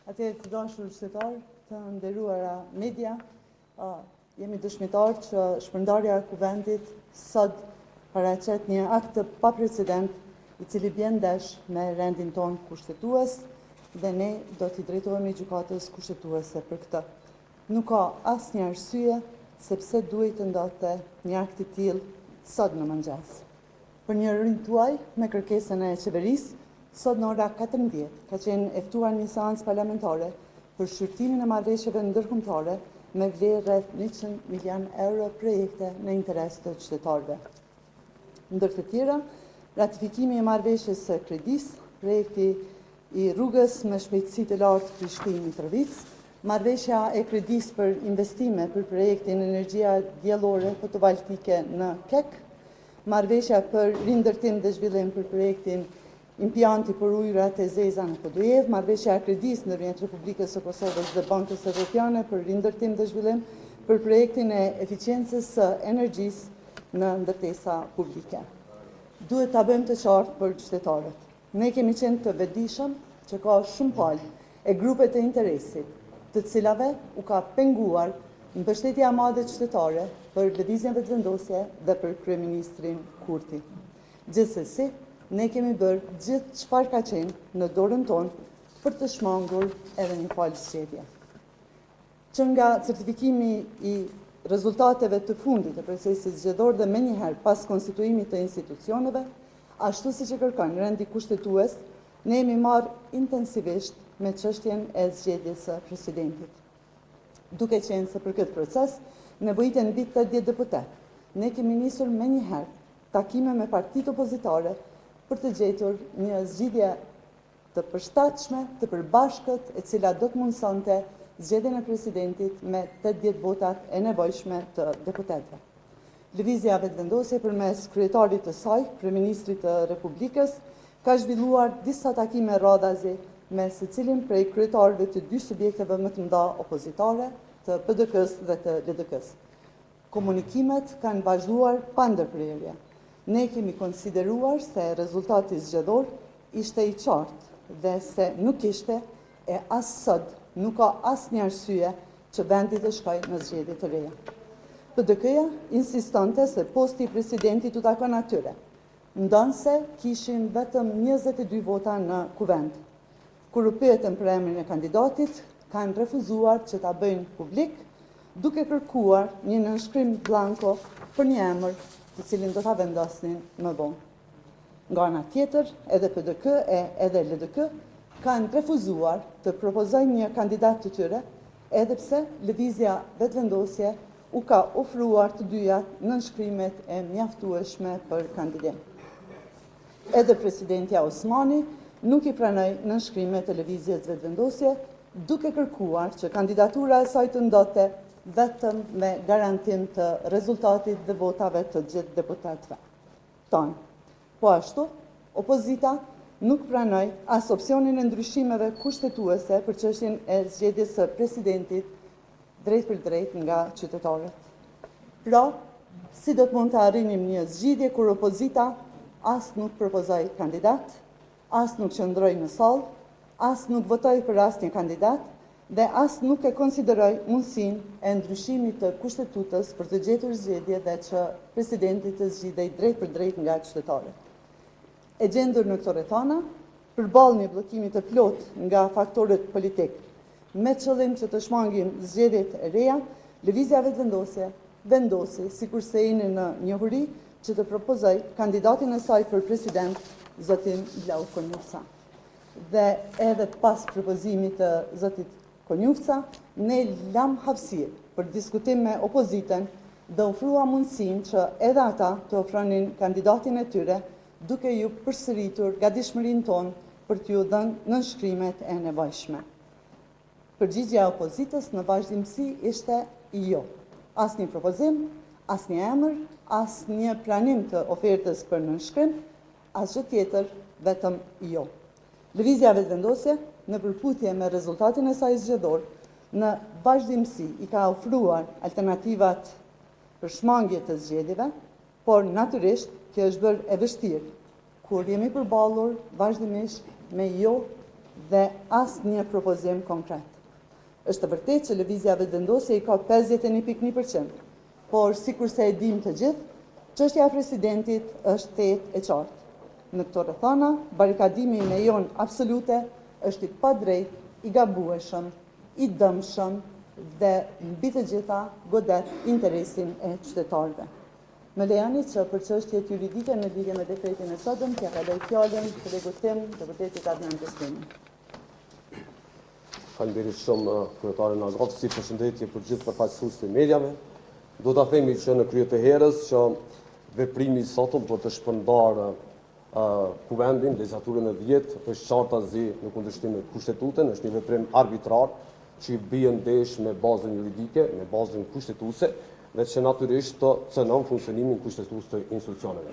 Atje të dashur qytetarë, të nderuara media, jemi dëshmitar që shpërndarja e Kuvendit sot paraqet një akt të paprecedent i cili bën ndesh me rendin ton kushtetues dhe ne do t'i drejtohemi gjykatës kushtetuese për këtë. Nuk ka asnjë arsye sepse duhet të ndodhte një akt i tillë sot në mëngjes. Për një rrymë tuaj me kërkesën e qeverisë, sot në ora 14 ka qenë e ftuar një seancë parlamentare për shqyrtimin e marrëveshjeve ndërkombëtare me vlerë rreth 100 milion euro projekte në interes të qytetarëve. Ndër të tjera, ratifikimi i marrëveshjes së kredis, projekti i rrugës me shpejtësi të lartë Prishtinë-Mitrovic, marrëveshja e kredis për investime për projektin energjia diellore fotovoltaike në KEK, marrëveshja për rindërtim dhe zhvillim për projektin impianti për ujërat e zeza në Podujev, marrëveshja e kredis ndërmjet Republikës së Kosovës dhe Bankës Evropiane për rindërtim dhe zhvillim për projektin e eficiencës së energjisë në ndërtesa publike. Duhet ta bëjmë të qartë për qytetarët. Ne kemi qenë të vetëdijshëm që ka shumë palë e grupe të interesit, të cilave u ka penguar mbështetja e madhe qytetare për lëvizjen vetëvendosje dhe për kryeministrin Kurti. Gjithsesi, ne kemi bërë gjithë çfarë ka qenë në dorën tonë për të shmangur edhe një palë zgjedhje. Që nga certifikimi i rezultateve të fundit të procesit zgjedhor dhe menjëherë pas konstituimit të institucioneve, ashtu siç e kërkon rendi kushtetues, ne jemi marrë intensivisht me çështjen e zgjedhjes së presidentit. Duke qenë se për këtë proces nevojiten mbi 80 deputet, ne kemi nisur menjëherë takime me partitë opozitare për të gjetur një zgjidhje të përshtatshme, të përbashkët, e cila do të mundsonte zgjedhjen e presidentit me 80 votat e nevojshme të deputetëve. Lëvizja vetëvendosje përmes kryetarit të saj, kryeministrit të Republikës, ka zhvilluar disa takime radhazi me secilin prej kryetarëve të dy subjekteve më të mëdha opozitare, të PDK-s dhe të LDK-s. Komunikimet kanë vazhduar pa ndërprerje. Ne kemi konsideruar se rezultati zgjedhor ishte i qartë dhe se nuk ishte e as sot nuk ka asnjë arsye që vendi të shkojë në zgjedhje të reja. PDK-ja insistonte se posti i presidentit u takon atyre, ndonse kishin vetëm 22 vota në kuvend. Kur u pyetën për emrin e kandidatit, kanë refuzuar që ta bëjnë publik, duke kërkuar një nënshkrim blanko për një emër të cilin do ta vendosnin më vonë. Nga ana tjetër, edhe PDK edhe LDK kanë refuzuar të propozojnë një kandidat të tyre, edhe pse lëvizja vetëvendosje u ka ofruar të dyja nënshkrimet e mjaftueshme për kandidim. Edhe presidentja Osmani nuk i pranoi nënshkrimet e lëvizjes vetëvendosje, duke kërkuar që kandidatura e saj të ndodhte vetëm me garantim të rezultatit dhe votave të gjithë deputetëve tonë. Po ashtu, opozita nuk pranoi as opsionin e ndryshimeve kushtetuese për çështjen e zgjedhjes së presidentit drejt për drejt nga qytetarët. Pra, si do të mund të arrinim një zgjidhje kur opozita as nuk propozoi kandidat, as nuk qëndroi në sallë, as nuk votoi për asnjë kandidat dhe as nuk e konsideroi mundësinë e ndryshimit të kushtetutës për të gjetur zgjedhje dhe që presidenti të zgjidhej drejt për drejt nga qytetarët. E gjendur në këto rrethana, përballë një bllokimi të plotë nga faktorët politik, me qëllim që të shmangin zgjedhjet e reja, lëvizja vetëvendosje vendosi sikurse jeni në njohuri që të propozoj kandidatin e saj për president, zotin Blau Konjufca. Dhe edhe pas propozimit të zotit Konjufca, ne lam hapësirë për diskutim me opozitën dhe ofrua mundësinë që edhe ata të ofronin kandidatin e tyre, duke ju përsëritur gatishmërinë tonë për t'ju dhënë nënshkrimet e nevojshme. Përgjigjja e opozitës në vazhdimsi ishte jo. Asnjë propozim, asnjë emër, asnjë pranim të ofertës për nënshkrim, asgjë tjetër, vetëm jo. Lëvizja vetëvendosje, në përputhje me rezultatin e saj zgjedhor, në vazhdimsi i ka ofruar alternativat për shmangje të zgjedhjeve, por natyrisht kjo është bërë e vështirë kur jemi përballur vazhdimisht me jo dhe asnjë propozim konkret. Është vërtet që lëvizja vetëvendosje i ka 51.1%, por sikurse e dim të gjithë, çështja e presidentit është thethë e qartë. Në këto rrethana, barikadimi me jon absolute është i padrejtë, i gabueshëm, i dëmshëm dhe mbi të gjitha godet interesin e qytetarëve. Më lejoni që për çështjet juridike në lidhje me dekretin e sotëm, t'ia kaloj fjalën kolegut tim, deputetit Adnan Beslimi. Faleminderit shumë kryetarin Azat, si përshëndetje për gjithë përfaqësuesit e mediave. Do ta themi që në krye të herës që veprimi i sotëm për të shpërndarë kuvendin, legislaturën e 10, është qartazi në kundërshtim me kushtetutën, është një veprim arbitrar që i bie ndesh me bazën juridike, me bazën kushtetuese dhe që natyrisht të cënon funksionimin kushtetues të institucioneve.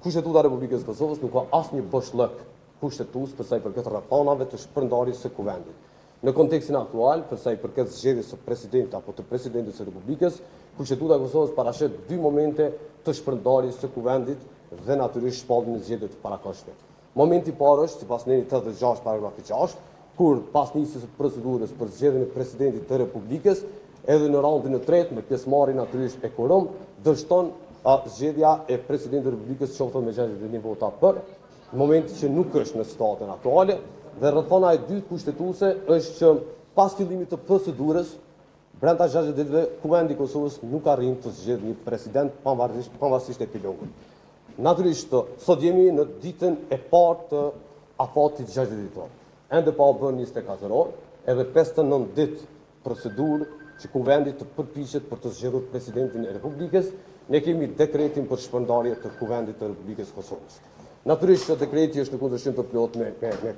Kushtetuta e Republikës së Kosovës nuk ka asnjë boshllëk kushtetues për sa i përket rrethanave të shpërndarjes së kuvendit. Në kontekstin aktual, për sa i përket zgjedhjes së presidentit apo të presidentit së Republikës, Kushtetuta e Kosovës paraqet dy momente të shpërndarjes së kuvendit dhe natyrisht shpalljen e zgjedhjeve të parakoshme. Momenti i parë është sipas neni 86 paragrafi 6, kur pas nisjes së procedurës për zgjedhjen e presidentit të Republikës, edhe në raundin e tretë me pjesëmarrje natyrisht e quorum, dështon zgjedhja e presidentit të Republikës qoftë me 61 vota për, momenti që nuk është në situatën aktuale, dhe rrethana e dytë kushtetuese është që pas fillimit të procedurës, brenda 60 ditëve, Kuvendi i Kosovës nuk arrin të zgjedhë një president pavarësisht epilogut. Natyrisht, sot jemi në ditën e parë të afatit 60 ditor. Ende pa u bën 24 orë, edhe 59 ditë procedurë që Kuvendi të përpiqet për të zgjedhur presidentin e Republikës, ne kemi dekretin për shpërndarje të Kuvendit të Republikës së Kosovës. Natyrisht, dekreti është në kundërshtim të plotë me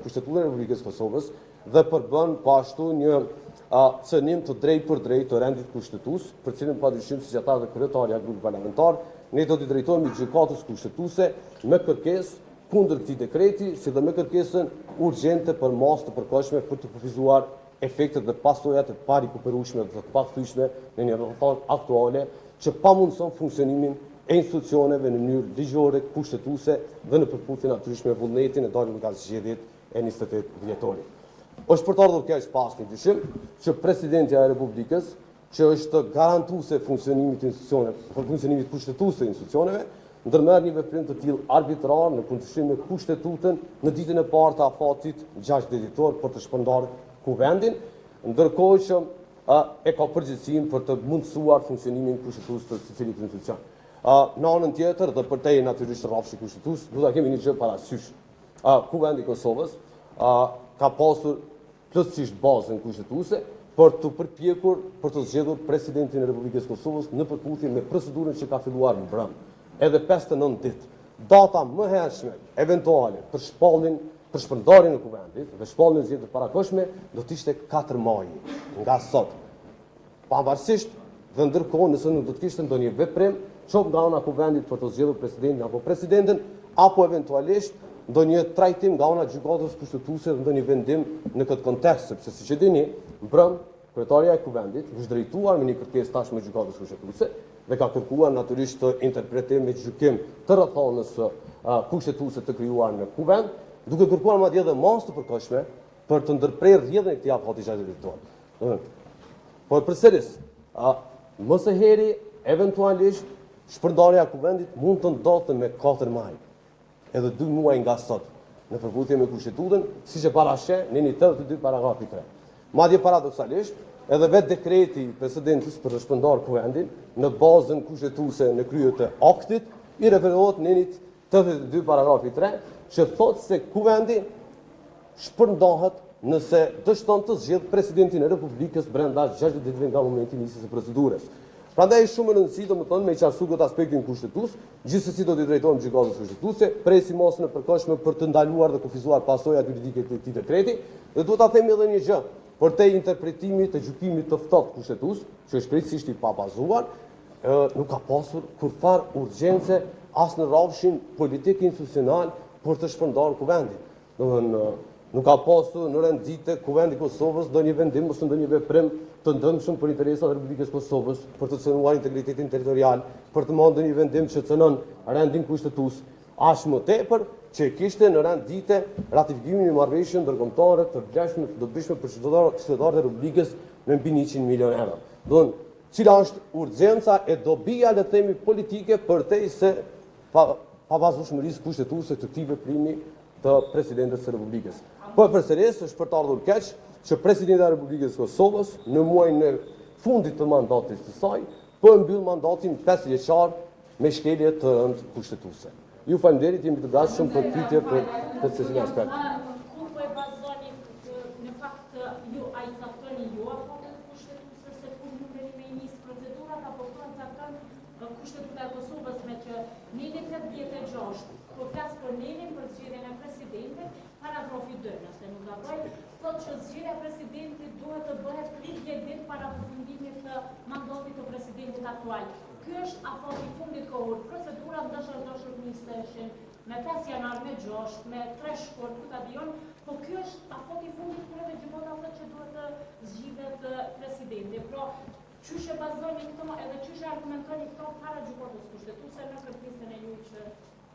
Kushtetutën e Republikës së Kosovës dhe përbën po ashtu një cënim të drejtë për drejtë të rendit kushtetues, për cilën padyshim siç ata dhe kryetarja e grupit parlamentar, ne do t'i drejtohemi gjykatës kushtetuese me kërkesë kundër këtij dekreti, si dhe me kërkesën urgjente për masë të përkohshme për të kufizuar efektet dhe pasojat e parikuperueshme dhe të pakthyeshme në një rrethon aktuale që pamundson funksionimin e institucioneve në mënyrë ligjore, kushtetuese dhe në përputhje natyrisht me vullnetin e dalur nga zgjedhjet e 28 dhjetorit. Është për të ardhur keq pas një dyshim që presidenti i Republikës, që është garantuese funksionimit të institucioneve, funksionimit kushtetues të institucioneve, ndërmerr një veprim të tillë arbitrar në kundërshtim me Kushtetutën në ditën e parë të afatit 6 dhjetor për të shpërndarë kuvendin, ndërkohë që e ka përgjegjësinë për të mundësuar funksionimin kushtetues të cilit institucion. Në anën tjetër dhe për te natyrisht rrafshi kushtetues, do ta kemi një gjë parasysh. Kuvendi i Kosovës ka pasur plotësisht bazën kushtetuese për të përpjekur për të zgjedhur presidentin e Republikës së Kosovës në përputhje me procedurën që ka filluar në brëm. Edhe 59 ditë. Data më hershme eventuale për shpërndarjen e kuvendit dhe shpalljen e zgjedhjeve të parakoshme do të ishte 4 maj nga sot. Pavarësisht dhe ndërkohë nëse nuk do të kishte ndonjë veprim qoftë nga ana kuvendit për të zgjedhur presidentin apo presidenten, apo eventualisht ndonjë trajtim nga ana gjykatës kushtetuese dhe ndonjë vendim në këtë kontekst, sepse siç e dini, mbrëm kryetaria e kuvendit është drejtuar me një kërkesë tashmë gjykatës kushtetuese dhe ka kërkuar natyrisht të interpretim me gjykim të rrethonës kushtetuese të krijuar në kuvend, duke kërkuar madje edhe masë të përkohshme për të ndërprerë rrjedhën e këtij afati 60 ditor. Por përsëris, më së heri eventualisht shpërndarja e kuvendit mund të ndodhte me 4 maj, edhe 2 muaj nga sot, në përputhje me Kushtetutën, siç e parashë në 82 paragrafi 3. Madje paradoksalisht, edhe vetë dekreti i presidentit për të shpërndarë kuvendin në bazën kushtetuese në krye të aktit i referohet në 82 paragrafi 3, që thotë se kuvendi shpërndahet nëse dështon të zgjedhë presidentin e Republikës brenda 60 ditëve nga momenti i nisjes së procedurës. Prandaj është shumë e rëndësishme domethënë me qartësu këtë aspektin kushtetues, gjithsesi do t'i drejtohemi gjykatës kushtetuese, presim masën e përkohshme për të ndaluar dhe kufizuar pasojat juridike të këtij dekreti, dhe duhet ta themi edhe një gjë, për te interpretimit të gjykimit të ftohtë kushtetues, që është krejtësisht i pabazuar, nuk ka pasur kurfar urgjence as në rrafshin politik institucional për të shpërndarë kuvendin. Domethënë nuk ka pasur në rendite Kuvendi i Kosovës ndonjë vendim ose ndonjë veprim të ndëmshëm për interesat e Republikës së Kosovës, për të cënuar integritetin territorial, për të marrë ndonjë vendim që cënon rendin kushtetues, aq më tepër që kishte në rendite ratifikimin e marrëveshjes ndërkombëtare të vlefshme të dobishme për qytetarët e Republikës me mbi 100 milionë euro. Don, cila është urgjenca e dobia le të themi politike përtejse pavazhdueshmërisë kushtetuese të këtij veprimi të Presidentit të Republikës. Po përsëris është për të ardhur keq që Presidenti i Republikës së Kosovës në muajin e fundit të mandatit të saj po mbyll mandatin 5 vjeçar me shkelje të rëndë kushtetuese. Ju faleminderit, jemi të gatshëm për pyetje për secilin aspekt. Ku po e bazoni në fakt ju ai caktoni ju apo kushtetuese se ku numeri me nis procedurat apo po cakton kushtetuta e Kosovës me që nini 86 po flas për ninin për zgjedhjen e presidentit, paragrafi 2, nëse nuk gaboj, thotë që zgjedhja e presidentit duhet të bëhet 30 ditë para përfundimit të mandatit të presidentit aktual. Ky është afati i fundit kohor. Procedura ndoshta niseshin me 5 janar, me 6, me 3 shkurt, ku ta dijon, po ky është afati i fundit kur edhe gjykata thotë që duhet të zgjidhet presidenti. Pra, çysh e bazoni këto edhe çysh e argumentoni këto para gjykatës kushtetuese në kërkesën e juaj që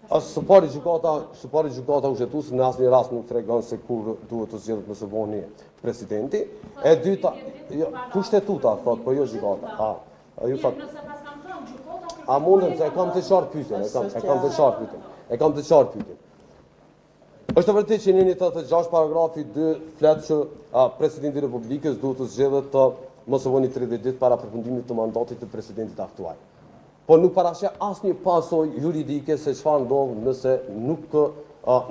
Së pari gjykata kushtetuese në asnjë rast nuk tregon se kur duhet të zgjedhet më së voni presidenti. E dyta, kushtetuta thot, po jo gjykata. Ju thot. A mundem se e kam të qartë pyetjen, e kam të qartë pyetjen. Është e vërtetë që në 86 paragrafi 2 flet që Presidenti i Republikës duhet të zgjedhet të mos voni 30 ditë para përfundimit të mandatit të presidentit aktual. Po nuk paraqet asnjë pasojë juridike se çfarë ndodh nëse nuk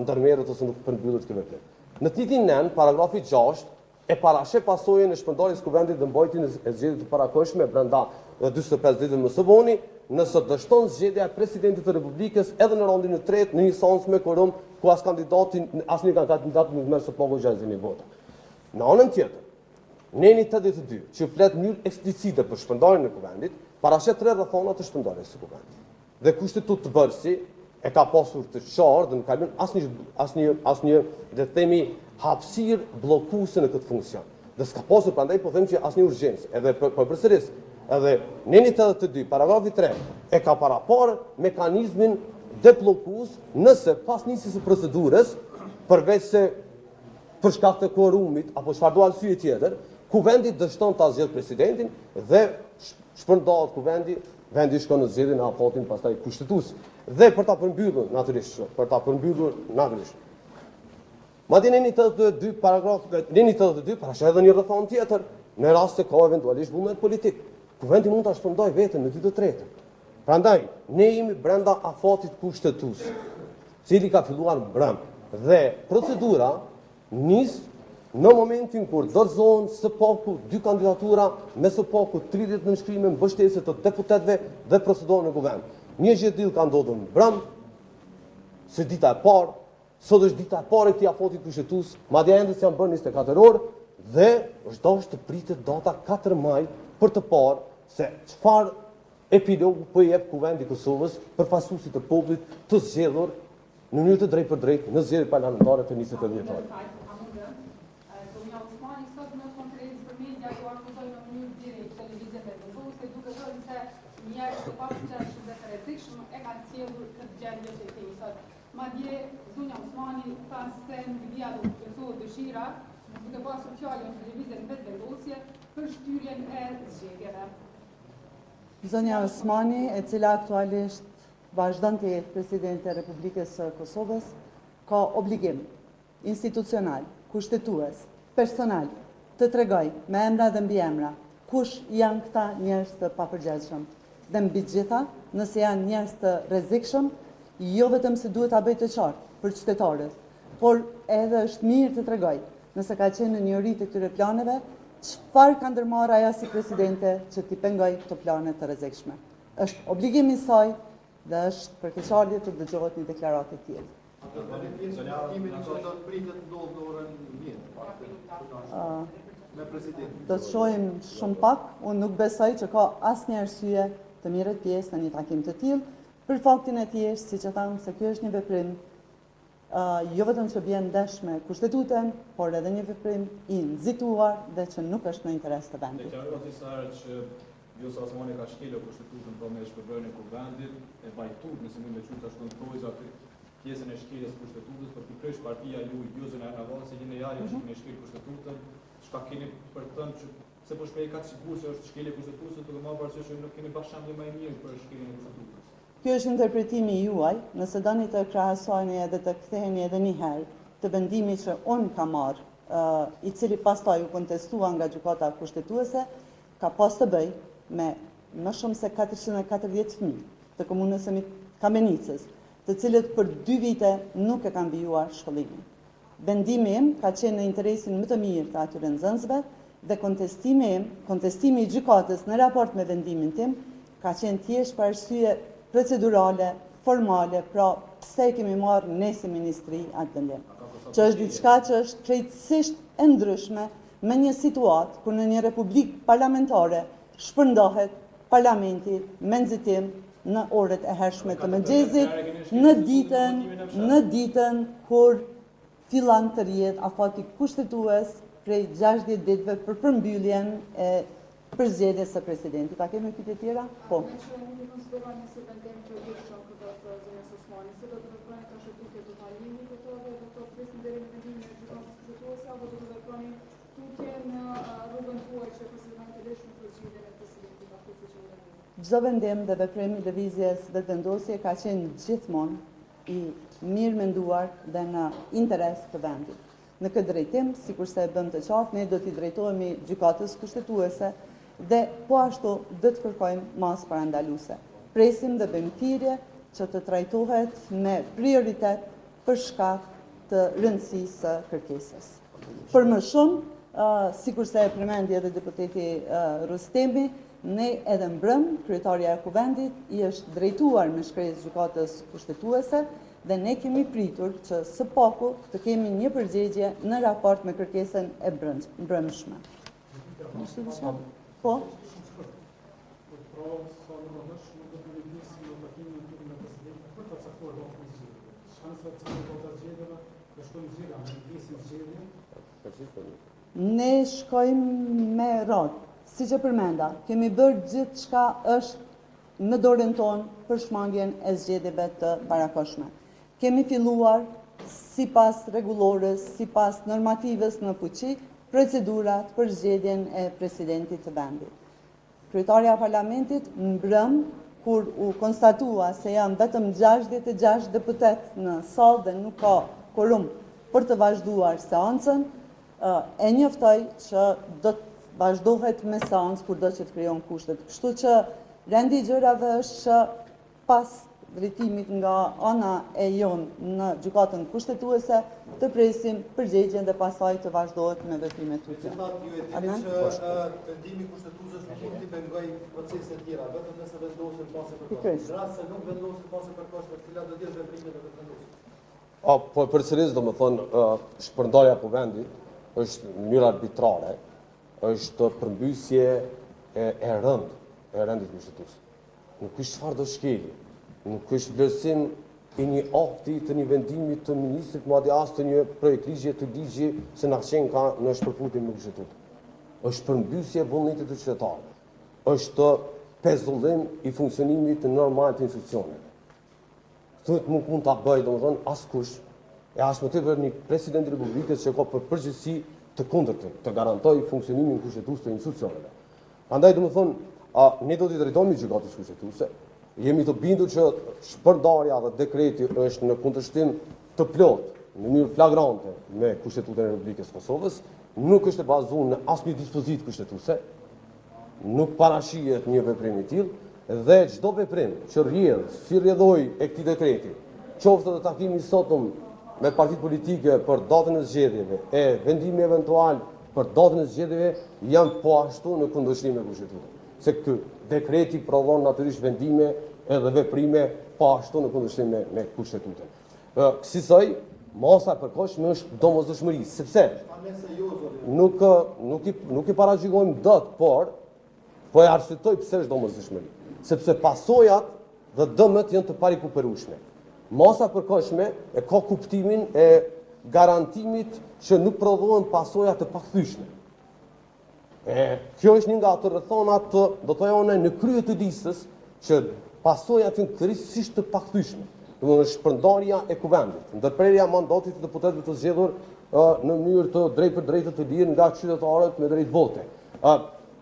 ndërmerret ose nuk përmbyllet ky veprim. Në titin 9, paragrafi 6 e paraqet pasojën e shpërndarjes së kuvendit dhe mbajtjen e zgjedhjeve të parakohshme brenda 45 ditëve më së voni, nëse dështon zgjedhja e presidentit të Republikës edhe në raundin e tretë në një seancë me quorum ku asnjë kandidat nuk merr së pagu 60.000 vota. Në anën tjetër, neni 82, që flet në mënyrë eksplicite për shpërndarjen e kuvendit, paraqet 3 rrethona të shpërndarjes së kuvendit. Dhe kushtetutë të bërësi e ka pasur të qartë dhe nuk ka lënë asnjë le të themi hapësirë bllokuese në këtë funksion. Dhe s'ka pasur prandaj po them që asnjë urgjencë. Edhe përsëris, edhe neni 82, paragrafi 3 e ka parapar mekanizmin debllokues nëse pas nisjes së procedurës, përveç se për shkak të quorumit apo çfarë do arsye tjetër, kuvendi dështon ta zgjedh presidentin dhe shpërndahet kuvendi, vendi shkon në zgjedhjen e afatin pastaj kushtetues. Dhe për ta përmbyllur natyrisht. Madje neni 82 paraqet edhe një rrethon tjetër në rast se ka eventualisht vullnet politik. Kuvendi mund ta shpërndajë veten në 2 të tretën. Prandaj, ne jemi brenda afatit kushtetues, cili ka filluar brenda dhe procedura nis në momentin kur dorëzohen së paku 2 kandidatura me së paku 30 nënshkrime mbështese të deputetëve dhe procedohen në kuvend. Një gjë e tillë ka ndodhur brenda se dita e parë, sot është dita e parë e këtij afati kushtetues, madje ende janë bërë 24 orë dhe është dashur të pritet data 4 maj për të parë se çfarë epilogu po jep kuvendi i Kosovës për pasuesit të popullit të zgjedhur në mënyrë të drejtë për drejtë në zgjedhjet parlamentare të 20 vjeçare. Njerëz të paqënqeshëm dhe të rrezikshëm e kanë sjellur këtë gjendje që kemi sot. Madje Zonja Osmani tha se nuk dia do të plotësohet dëshira, duke pasur fjalën në televizën vetëvendosje për shtyrjen e zgjedhjeve. Zonja Osmani, e cila aktualisht vazhdon të jetë presidente e Republikës së Kosovës, ka obligim institucional, kushtetues, personal të tregoj me emra dhe mbiemra kush janë këta njerëz të papërgjithshëm. Dhe mbi gjitha, nëse janë njerëz të rrezikshëm, jo vetëm se duhet ta bëj të qartë për qytetarët, por edhe është mirë të tregoj, nëse ka qenë në njëri të këtyre planeve, çfarë ka ndërmarrë ajo si presidente që t'i pengoj këto plane të rrezikshme. Është obligimi i saj dhe është përkeqësardhje të dëgjohet një deklaratë e tillë. Do të shohim shumë pak, unë nuk besoj që ka asnjë arsye të merret pjesë në një takim të tillë, për faktin e thjeshtë, siç e tham, se ky është një veprim jo vetëm që bën ndesh me kushtetutën, por edhe një veprim i nxituar dhe që nuk është në interes të vendit. Deklarohet disa herë që Vjosa Osmani ka shkelur kushtetutën për me shpërbërjen e kuvendit, e bajtur, nëse mund të quhet ashtu në projza pjesën e shkeljes kushtetutës, për të krysh partia ju jo zona e avon se jeni ajo që keni shkel kushtetutën, çka keni për të thënë që se po shpej ka sigur se është shkelje kushtetutës, duke marrë parasysh që nuk keni bashkëmbëllim më mirë për shkeljen e kushtetutës. Kjo është interpretimi juaj, nëse doni të krahasoni edhe të ktheheni edhe një herë të vendimit që unë ka marrë, i cili pastaj u kontestua nga gjykata kushtetuese, ka pas të bëj me më shumë se 440 fëmijë të komunës së Kamenicës, të cilët për 2 vite nuk e kanë mbijuar shkollimin. Vendimi im ka qenë në interesin më të mirë të atyre nxënësve dhe kontestimi i gjykatës në raport me vendimin tim ka qenë thjesht për arsye procedurale, formale, pra pse kemi marrë ne si ministri atë vendim. Që është diçka që është krejtësisht e ndryshme me një situatë ku në një republikë parlamentare shpërndahet parlamenti me nxitim në orët e hershme të mëngjesit, në ditën kur fillan të rrihet afati kushtetues prej 60 ditëve për përmbylljen e përzgjedhjes së presidentit. A kemi pyetje tjera? Po. Çdo vendim dhe veprim i lëvizjes vetëvendosje ka qenë gjithmonë i mirë menduar dhe në interes të vendit. Në këtë drejtim, sikurse e bëm të qartë, ne do t'i drejtohemi gjykatës kushtetuese dhe po ashtu do të kërkojmë masë parandaluese. Presim dhe bëjmë thirrje që të trajtohet me prioritet për shkak të rëndësisë së kërkesës. Për më shumë, sikurse e përmendi edhe deputeti Rustemi, ne edhe mbrëm, kryetarja e kuvendit i është drejtuar me shkresë gjykatës kushtetuese dhe ne kemi pritur që së paku të kemi një përgjigje në raport me kërkesën e mbrëmshme. Po? Ne shkojmë me radhë. Si që përmenda, kemi bërë gjithë çka është në dorën tonë për shmangjen e zgjedhjeve të parakoshme. Kemi filluar, sipas rregullores, sipas normativës në fuqi, procedurat për zgjedhjen e presidentit të vendit. Kryetarja e Parlamentit mbrëm, kur u konstatua se janë vetëm 66 deputet në sallë dhe nuk ka korum për të vazhduar seancën, e njoftoj që do të vazhdohet me seancë kur do që të krijon kushtet. Kështu që rendi i gjërave është që pas drejtimit nga ana e jonë në gjykatën kushtetuese të presim përgjigjen dhe pastaj të vazhdohet me veprimet tutje. Ju e dini që vendimi kushtetuesës nuk mund t'i pengoj procese të tjera, vetëm nëse vendosen pas e përkohshme. Në rast se nuk vendosen pas e përkohshme, cilat do të jenë veprimet e vendosura? Po përsëris do të thonë shpërndarja po vendit është në mënyrë arbitrare, është përmbysje e rëndit kushtetues. Nuk është çfarë do shkelje, nuk është vlerësim i një akti të një vendimi të ministrit, madje as të një projekt ligje të ligji se na qenë ka në shpërfutje me kushtetues. Është përmbysje e vullnetit të qytetarëve. Është pezullim i funksionimit të normal të institucioneve. Këtë nuk mund ta bëjë domethënë askush, e as më tepër një president i Republikës që ka për përgjegjësi të kundërtën, të garantoj funksionimin kushtetues të institucioneve. Prandaj domethënë, ne do t'i drejtohemi gjykatës kushtetuese. Jemi të bindur që shpërndarja dhe dekreti është në kundërshtim të plotë, në mënyrë flagrante me Kushtetutën e Republikës Kosovës, nuk është e bazuar në asnjë dispozitë kushtetuese, nuk parashihet një veprim i tillë dhe çdo veprim që rrjedh si rrjedhoi e këtij dekreti, qoftë të takimi sotëm me partitë politike për datën e zgjedhjeve e vendimi eventual për datën e zgjedhjeve janë po ashtu në kundërshtim me Kushtetutën. Se ky dekreti provon natyrisht vendime edhe veprime po ashtu në kundërshtim me Kushtetutën. Kësaj masa e përkohshme është domosdoshmëri, sepse nuk i paragjykojmë dot, por po e arsyetoj pse është domosdoshmëri. Sepse pasojat dhe dëmet janë të parikuperueshme. Masa e përkohshme e ka kuptimin e garantimit që nuk prodhohen pasoja të pakthyeshme. Kjo është një nga ato rrethonat do të thonë në krye të listës që pasojat janë kryesisht të pakthyeshme. Domethënë shpërndarja e kuvendit, ndërprerja e mandatit të deputetëve të zgjedhur në mënyrë të drejtë për drejtë të lirë nga qytetarët me drejt vote.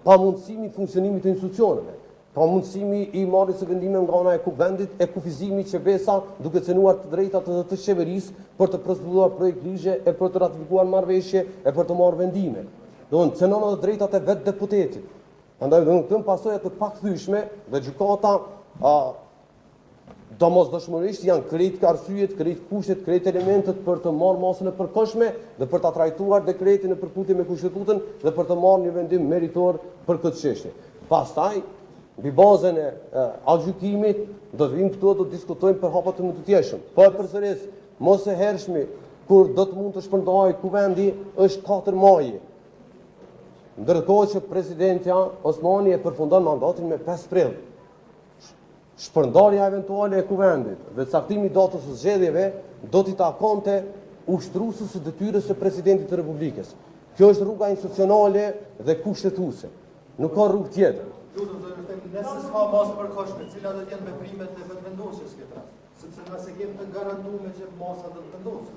Pamundësimi i funksionimit të institucioneve, pamundësimi i marrjes së vendimeve nga ana e kuvendit, e kufizimi i qevesa duke cënuar të drejtat të qeverisë për të proceduar projekt ligje e për të ratifikuar marrëveshje e për të marrë vendime. Domethënë cënon edhe drejtat e vetë deputetit. Prandaj këto pasojat të pakthyeshme dhe gjykata domosdoshmërisht janë krejt arsyet, krejt kushtet, krejt elementet për të marrë masën e përkohshme dhe për ta trajtuar dekretin në përputhje me kushtetutën dhe për të marrë një vendim meritor për këtë çështje. Pastaj, mbi bazën e gjykimit, do të vim këtu do të diskutojmë për hapa të mëtutjeshëm. Po e përsëris, mos e hershmi kur do të mund të shpërndahej kuvendi është 4 maji. Ndërkohë që presidentja Osmani e përfundon mandatin me 5 prill. Shpërndarja eventuale e kuvendit dhe caktimi i datës së zgjedhjeve do t'i takonte ushtruesës së detyrës së presidentit të Republikës. Kjo është rruga institucionale dhe kushtetuese. Nuk ka rrugë tjetër. Lutem zotëri them, nëse s'ka masë përkohshme, cilat do të jenë veprimet e vetëvendosjes këtë rast? Sepse nëse kemi të garantuar që masa do të vendosë.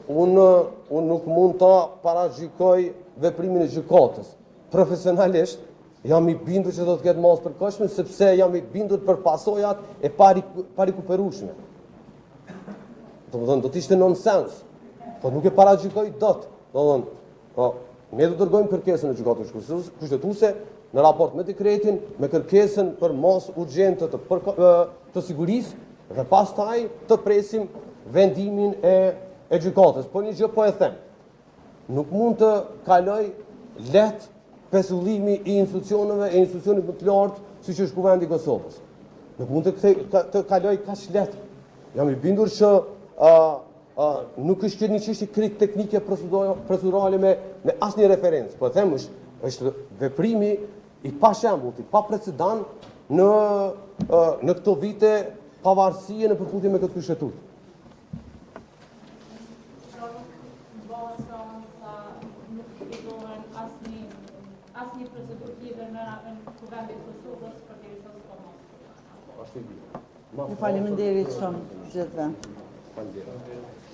Unë nuk mund ta paragjykoj veprimin e gjykatës. Profesionalisht jam i bindur që do të ketë masë përkohshme sepse jam i bindur për pasojat e parikuperueshme. Do të ishte nonsens. Po nuk e paragjykoj dot. Ne do të dërgojmë kërkesën e gjykatës kushtetuese në raport me dekretin, me kërkesën për masë urgjente të sigurisë dhe pastaj të presim vendimin e gjykatës. Po një gjë po e them. Nuk mund të kaloj lehtë pesullimi i institucioneve e institucionit më të lartë, siç është kuvendi i Kosovës. Nuk mund të kaloj kaq lehtë. Jam i bindur që nuk është një çështje krejt teknike procedurale me asnjë referencë. Po them është veprimi i pashembullt, i paprecedent në këto vite pavarësie në përputhje me këtë kushtetutë. Asnjë procedurë tjetër në kuvendin e Kosovës përderisa s'ka masë. Ju faleminderit shumë gjithëve. Faleminderit.